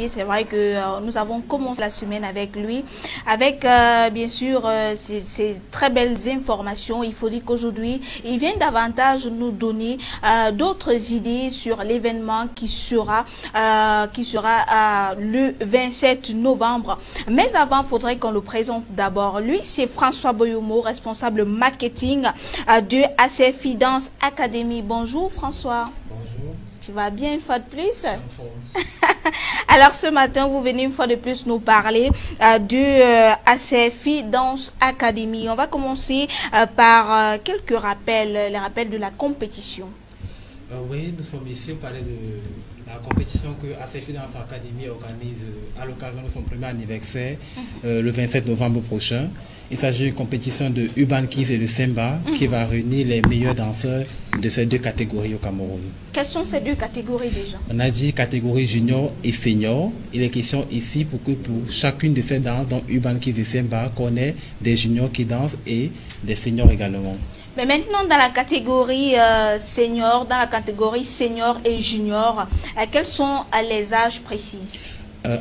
C'est vrai que nous avons commencé la semaine avec lui, avec bien sûr ces très belles informations. Il faut dire qu'aujourd'hui, il vient davantage nous donner d'autres idées sur l'événement qui sera le 27 novembre. Mais avant, il faudrait qu'on le présente d'abord. Lui, c'est François Boyomo, responsable marketing de ACFI Dance Academy. Bonjour François. Bonjour. Tu vas bien une fois de plus? Alors ce matin, vous venez une fois de plus nous parler de ACFI Dance Academy. On va commencer par quelques rappels, les rappels de la compétition. Oui, nous sommes ici pour parler de la compétition que ACFI Dance Academy organise à l'occasion de son premier anniversaire le 27 novembre prochain. Il s'agit d'une compétition de Urban Kids et de Semba qui va réunir les meilleurs danseurs de ces deux catégories au Cameroun. Quelles sont ces deux catégories déjà? On a dit catégorie junior et senior. Il est question ici pour que pour chacune de ces danses, donc Urban Kids et Semba, qu'on ait des juniors qui dansent et des seniors également. Mais maintenant, dans la catégorie senior, et junior, quels sont les âges précis?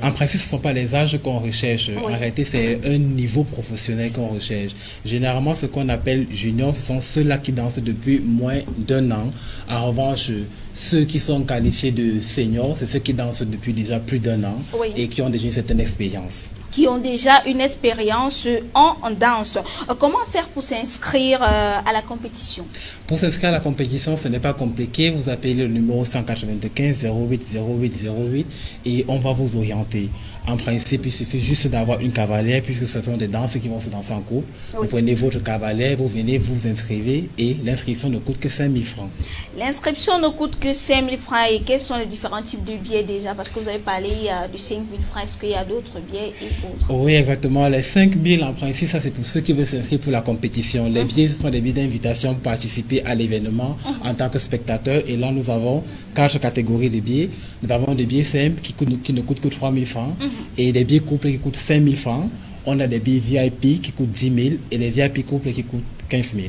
En principe, ce ne sont pas les âges qu'on recherche. Oui. En réalité, c'est un niveau professionnel qu'on recherche. Généralement, ce qu'on appelle juniors, ce sont ceux-là qui dansent depuis moins d'1 an. En revanche, ceux qui sont qualifiés de seniors, c'est ceux qui dansent depuis déjà plus d'1 an et qui ont déjà une certaine expérience. Qui ont déjà une expérience en danse. Comment faire pour s'inscrire à la compétition? Pour s'inscrire à la compétition, ce n'est pas compliqué. Vous appelez le numéro 195 08 08 08 et on va vous orienter. En principe, il suffit juste d'avoir une cavalière puisque ce sont des danses qui vont se danser en couple. Vous prenez votre cavalière, vous venez, vous inscrivez et l'inscription ne coûte que 5 000 francs. L'inscription ne coûte que 5 000 francs. Et quels sont les différents types de billets déjà? Parce que vous avez parlé de 5 000 francs. Est-ce qu'il y a d'autres billets et autres? Oui, exactement. Les 5 000 en principe, ça c'est pour ceux qui veulent s'inscrire pour la compétition. Les billets, ce sont des billets d'invitation pour participer à l'événement en tant que spectateur. Et là, nous avons 4 catégories de billets. Nous avons des billets simples qui ne coûtent que 3 000 francs et des billets couples qui coûtent 5 000 francs. On a des billets VIP qui coûtent 10 000 et les VIP couples qui coûtent 15 000.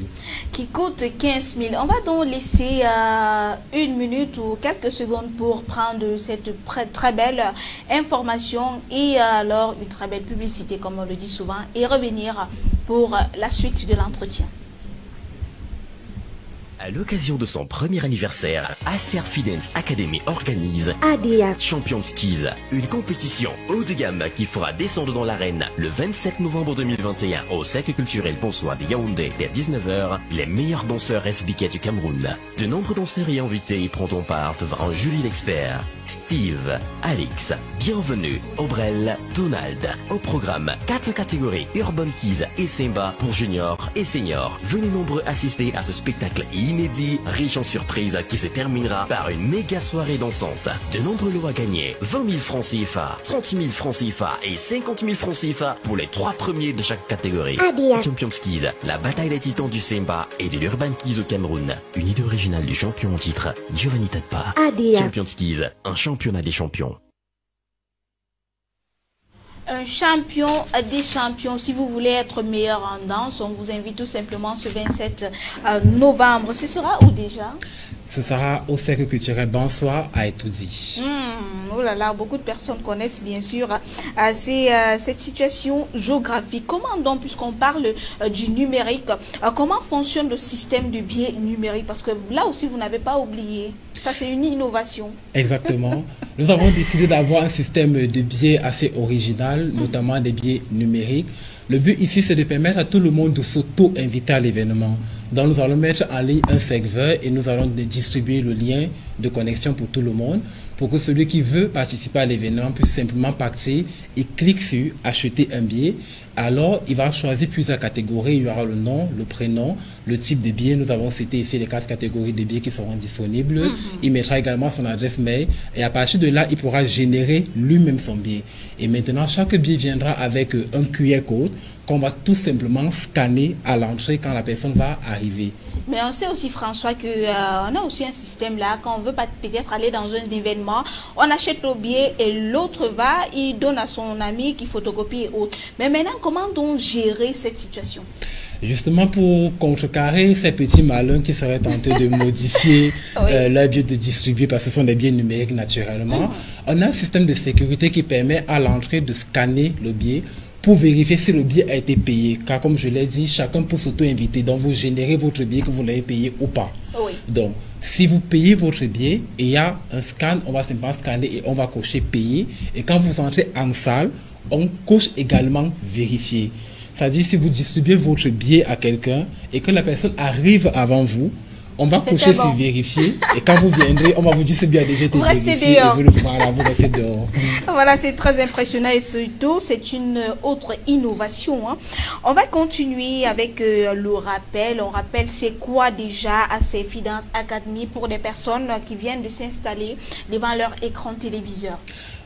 Qui coûtent 15 000. On va donc laisser une minute ou quelques secondes pour prendre cette très belle information et alors une très belle publicité, comme on le dit souvent, et revenir pour la suite de l'entretien. À l'occasion de son premier anniversaire, ACFI Dance Academy organise ADA Champions Kids, une compétition haut de gamme qui fera descendre dans l'arène le 27 novembre 2021 au Cercle culturel Bonsoir de Yaoundé dès 19 h les meilleurs danseurs SBK du Cameroun. De nombreux danseurs et invités y prendront part devant Julie l'expert, Steve, Alix, Bienvenue, Obrel, Donald. Au programme, 4 catégories Urban Kids et Semba pour juniors et seniors. Venez nombreux assister à ce spectacle inédit, riche en surprises qui se terminera par une méga soirée dansante. De nombreux lots à gagner, 20 000 francs CFA, 30 000 francs CFA et 50 000 francs CFA pour les 3 premiers de chaque catégorie. Champions Kids, la bataille des titans du Semba et de l'Urban Kids au Cameroun. Une idée originale du champion en titre, Giovanni Tadpa. Champions Kids, un championnat des champions. Un champion des champions. Si vous voulez être meilleur en danse, on vous invite tout simplement ce 27 novembre. Ce sera où déjà? Ce sera au Cercle culturel Bonsoir à Etoudi. Oh là là, beaucoup de personnes connaissent bien sûr cette situation géographique. Comment donc, puisqu'on parle du numérique, comment fonctionne le système de billets numériques? Parce que là aussi, vous n'avez pas oublié. Ça, c'est une innovation. Exactement. Nous avons décidé d'avoir un système de billets assez original, notamment des billets numériques. Le but ici, c'est de permettre à tout le monde de s'auto-inviter à l'événement. Donc, nous allons mettre en ligne un serveur et nous allons distribuer le lien de connexion pour tout le monde pour que celui qui veut participer à l'événement puisse simplement partir et cliquer sur « Acheter un billet ». Alors, il va choisir plusieurs catégories. Il y aura le nom, le prénom, le type de billet. Nous avons cité ici les 4 catégories de billets qui seront disponibles. Il mettra également son adresse mail. Et à partir de là, il pourra générer lui-même son billet. Et maintenant, chaque billet viendra avec un QR code qu'on va tout simplement scanner à l'entrée quand la personne va arriver. Mais on sait aussi, François, qu'on a aussi un système là, quand on veut peut-être aller dans un événement, on achète le billet et l'autre va, il donne à son ami qui photocopie et autres. Mais maintenant, comment donc gérer cette situation? Justement pour contrecarrer ces petits malins qui seraient tentés de modifier leur billet de distribuer parce que ce sont des billets numériques naturellement, on a un système de sécurité qui permet à l'entrée de scanner le billet pour vérifier si le billet a été payé. Car comme je l'ai dit, chacun peut s'auto-inviter. Donc vous générez votre billet que vous l'avez payé ou pas. Donc si vous payez votre billet et il y a un scan, on va simplement scanner et on va cocher payer. Et quand vous entrez en salle, on coche également vérifier. C'est-à-dire si vous distribuez votre billet à quelqu'un et que la personne arrive avant vous, on va cocher sur vérifier et quand vous viendrez, on va vous dire ce billet a déjà été vérifié et vous restez dehors. Voilà, c'est très impressionnant et surtout, c'est une autre innovation. On va continuer avec le rappel. On rappelle c'est quoi déjà ACFI Dance Academy pour des personnes qui viennent de s'installer devant leur écran téléviseur.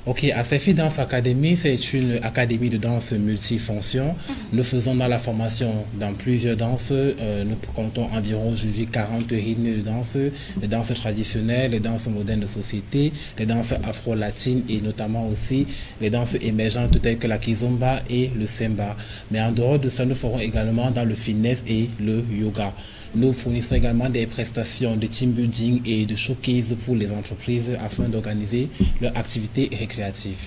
Ok, ACFI Dance Academy, c'est une académie de danse multifonction. Nous faisons dans la formation dans plusieurs danses. Nous comptons environ aujourd'hui 40 rythmes de danse, les danses traditionnelles, les danses modernes de société, les danses afro-latines et notamment aussi les danses émergentes telles que la kizomba et le semba. Mais en dehors de ça, nous ferons également dans le fitness et le yoga. Nous fournissons également des prestations de team building et de showcase pour les entreprises afin d'organiser leurs activités récréatives.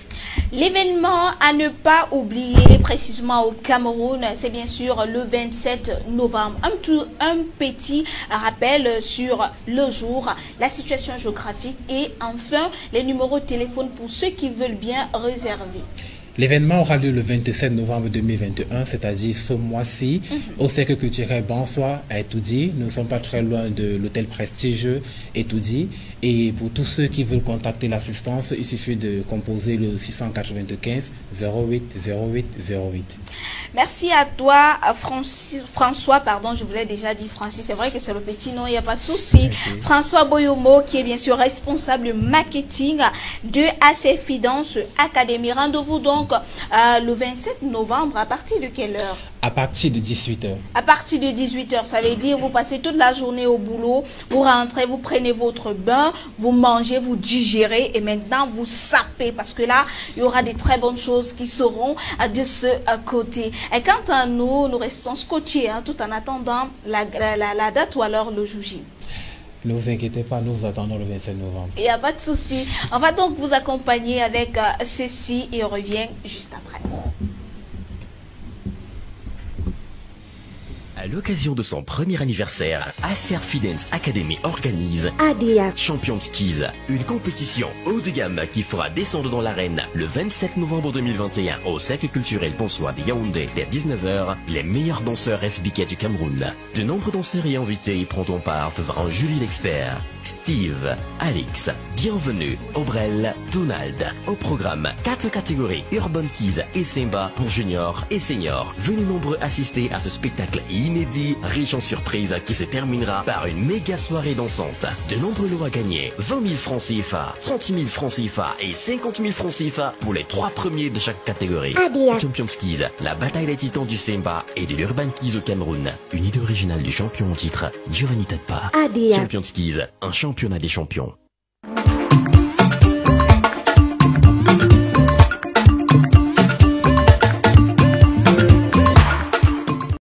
L'événement à ne pas oublier précisément au Cameroun, c'est bien sûr le 27 novembre. Un petit rappel sur le jour, la situation géographique et enfin les numéros de téléphone pour ceux qui veulent bien réserver. L'événement aura lieu le 27 novembre 2021, c'est-à-dire ce mois-ci, au Cercle culturel Bonsoir à Etoudi. Nous ne sommes pas très loin de l'hôtel Prestige Etoudi. Et pour tous ceux qui veulent contacter l'assistance, il suffit de composer le 695 08 08 08. Merci à toi, François, pardon, je vous l'ai déjà dit, Francis, c'est vrai que c'est le petit nom, il n'y a pas de souci. François Boyomo, qui est bien sûr responsable marketing de ACFI Dance Academy. Rendez-vous donc le 27 novembre, à partir de quelle heure? À partir de 18h. À partir de 18h, ça veut dire vous passez toute la journée au boulot, vous rentrez, vous prenez votre bain, vous mangez, vous digérez et maintenant vous sapez parce que là, il y aura des très bonnes choses qui seront de ce côté. Et quant à nous, nous restons scotchés tout en attendant la date ou alors le jour J. Ne vous inquiétez pas, nous vous attendons le 27 novembre. Il n'y a pas de souci. On va donc vous accompagner avec ceci et on revient juste après. À l'occasion de son premier anniversaire, ACFI Dance Academy organise ADA Champions Skis, une compétition haut de gamme qui fera descendre dans l'arène le 27 novembre 2021 au Cercle culturel Bonsoir de Yaoundé dès 19h les meilleurs danseurs SBK du Cameroun. De nombreux danseurs et invités y prendront part devant un jury d'experts. Steve, Alix, Bienvenue, Obrel, Donald. Au programme, 4 catégories, Urban Keys et Simba pour juniors et seniors. Venez nombreux assister à ce spectacle inédit, riche en surprises qui se terminera par une méga soirée dansante. De nombreux lots à gagner, 20 000 francs CFA, 30 000 francs CFA et 50 000 francs CFA pour les 3 premiers de chaque catégorie. Champions Keys, la bataille des titans du Simba et de l'Urban Keys au Cameroun. Une idée originale du champion en titre, Giovanni Tadpa. Champions Keys, un championnat des champions.